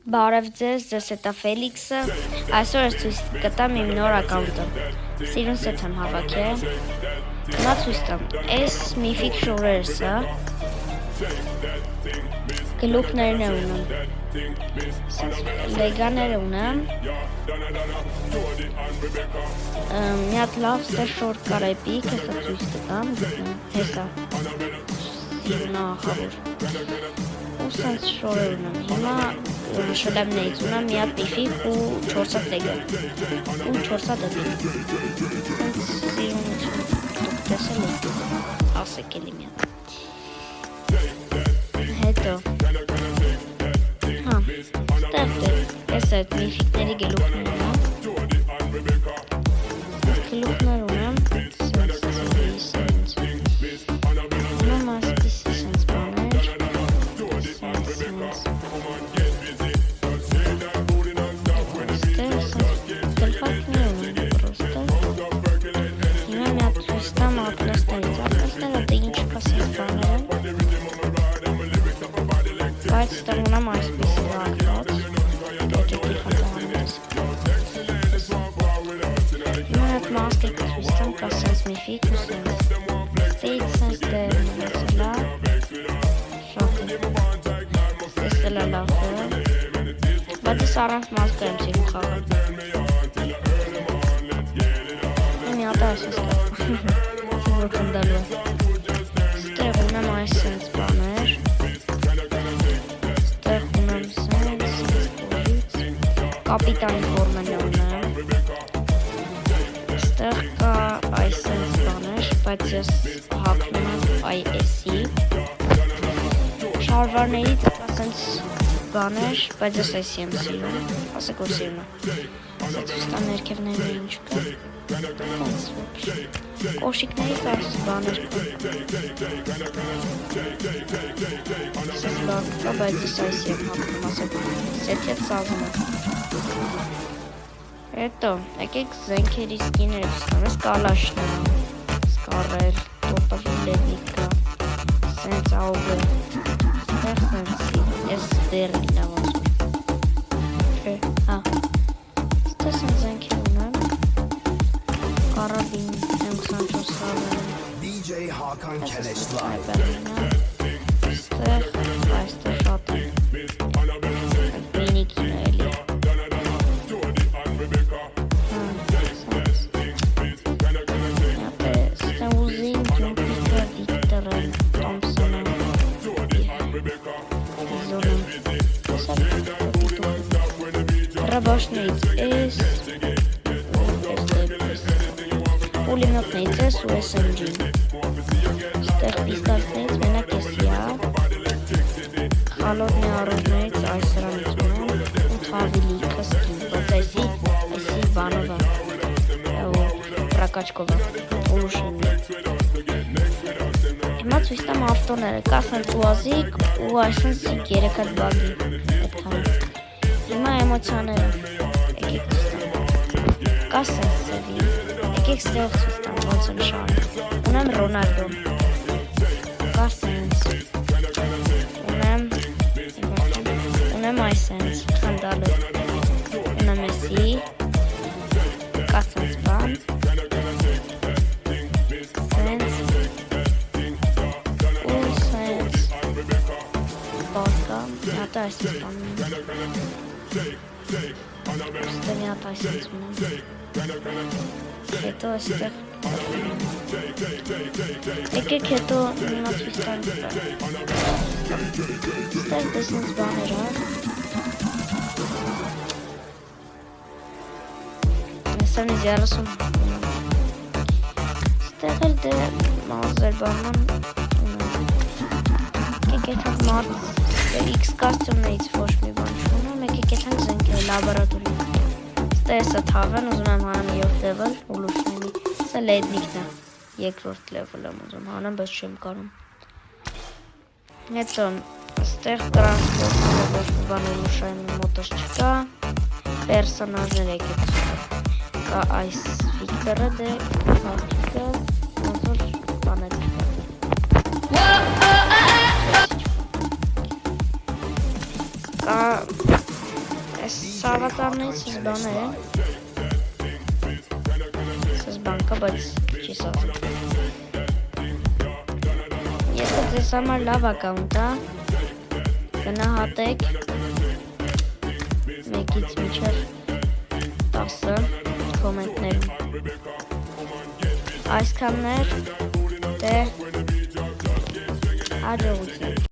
Բարև ձեզ, ձեզ հետ է Ֆելիքսը, այսօր ես ցույց կտամ իմ նոր ակաունտը, սիրուն սեթ եմ հավաքել, նա ցույց տամ, այս միֆիկ շորերսը, գլուխներն է ունեմ, լեգաներ ունեմ, մի հատ լավ ստեր շոր կար էպիկ, հեսա ցույց կտամ, հեսա, սիրունա ախավոր, ու սենց շորեր ունեմ, հիմա շլեմներից ունեմ մի հատ միֆիկ ու 4 հատ լեգա, ու 4 հատ էպիկ, սենց սիրունություն, դուք տեսել եք, ասեք էլի մի հատ, հետո, ստեղ դեր, ես այդ միֆիկների գլուխներ ունեմ, գլուխներ ունեմ, ունեմ ասպիսի սենց բաներ, ստեղ սենց գլխակներ ունեմ պրոստը, հիմա մի հատ ցույց տամ ապլաստները դե ինչ կա սենց բաներ են, բայց ստեղ ունեմ այսպիսի վարքված, եկեք իխատանանես, հիմա հատ մաստիկ ցույց տամ կա սենց միֆիկ ու սենց, ստեից սենց դեր ունեցելա, տեսել է լավ է, բայց ես առանց մազկա եմ սիրում խաղալ, մի հատ այս ես կա, որ կնդալու է, ստեղ ունեմ այս սենց բաներ, ստեղ ունեմ սենց բորից, կապիտանի ֆորմեն ունեմ, ստեղ կա այս սենց բաներ, բայց ես հակնում եմ այս-ի, շարվարներից կա սենց բաներ, բայց ես այս եմ սիրում, ասեք որ սիրում է, սենց ուստան ներքևներն է ինչ կա, սենց ոպշ, կոշիկներից այս բաներ կա, սենց բան կա, բայց ես այս եմ հակնում, ասեք սեթյետ սազում է, հետո, եկեք զենքերի սկիները չստամ, ես կալաշն եմ, սկարել, տոտավիլևիկ կա, սենց աուգը, ստեղ սենց ես դերն իլավ ասուր, հա, ստեղ սենց զենքեր ունեմ, կարաբին M24 սարվերում, DJ Hakan Keleşlay ստեղ, այստեղ շատ եմ, մինիկին է էլի, ստեղ ուզին ջունպիկը դիկտրել, Թոմսոնը, Ռաբաշներից ես, պուլիմյոտներից ես ու SMG-ն, ստեղ պիստալներից մենակ ես յա, խալոտնի առողներից այս սրանից ունեմ, ու թավիլիքը սկին, բայց այսի բանով է, պրակաչկով է, ուլուշին է, հիմա ցույց տամ ավտոները, կա սենց ուազիկ ու այսենց 3 հատ բագի, հիմա էմոցիաները, եկեք ցույց տամ, կա սենց սևի, եկեք ստեղ ցույց տամ, ոնց եմ շարը, ունեմ Ռոնալդո, կա սենց, ունեմ այս սենց, խնդալը, ունեմ Մեսի, կա սենց բան, սենց, ու սենց, բարկա, մի հատ այս ես բանում, ստեղ մի հատ այս ես ունեմ, հետո այստեղ, եկեք հետո նիմա ցույց տանք ստեղ դե սենց բաներ ա, Սանից 30 ստեղ էլ դե մազեր բանման ունեմ, եկեք էտ հատ մարդ, X կաստյումներից ոչ մի բան չունեմ, եկեք էտ հատ զենքերը լաբորատորի, ստեղ եսը թավեն, ուզում եմ հանեմ 7 level, ուլուշնելի, սա լեդնիկն է, 2-րդ level եմ ուզում հանեմ, բայց չեմ կարում, հետո, ստեղ տրանսպորտները ոչ մի բան ուլուշային մոտս չկա, պերսոնաժներ եկեք չկա, կա այս ֆիքտերը դե, հարկիկը, ոնց որ բաներ կա, կա Այս սավատարներից զբաներ են։ Զբանկա, բայց չի սազը։ Եթե ձեզ համար լավ ակաունտ է, գնահատեք 1-ից մինչև 10 կոմենտներում։ Այսքաններ, դե հաջողություն։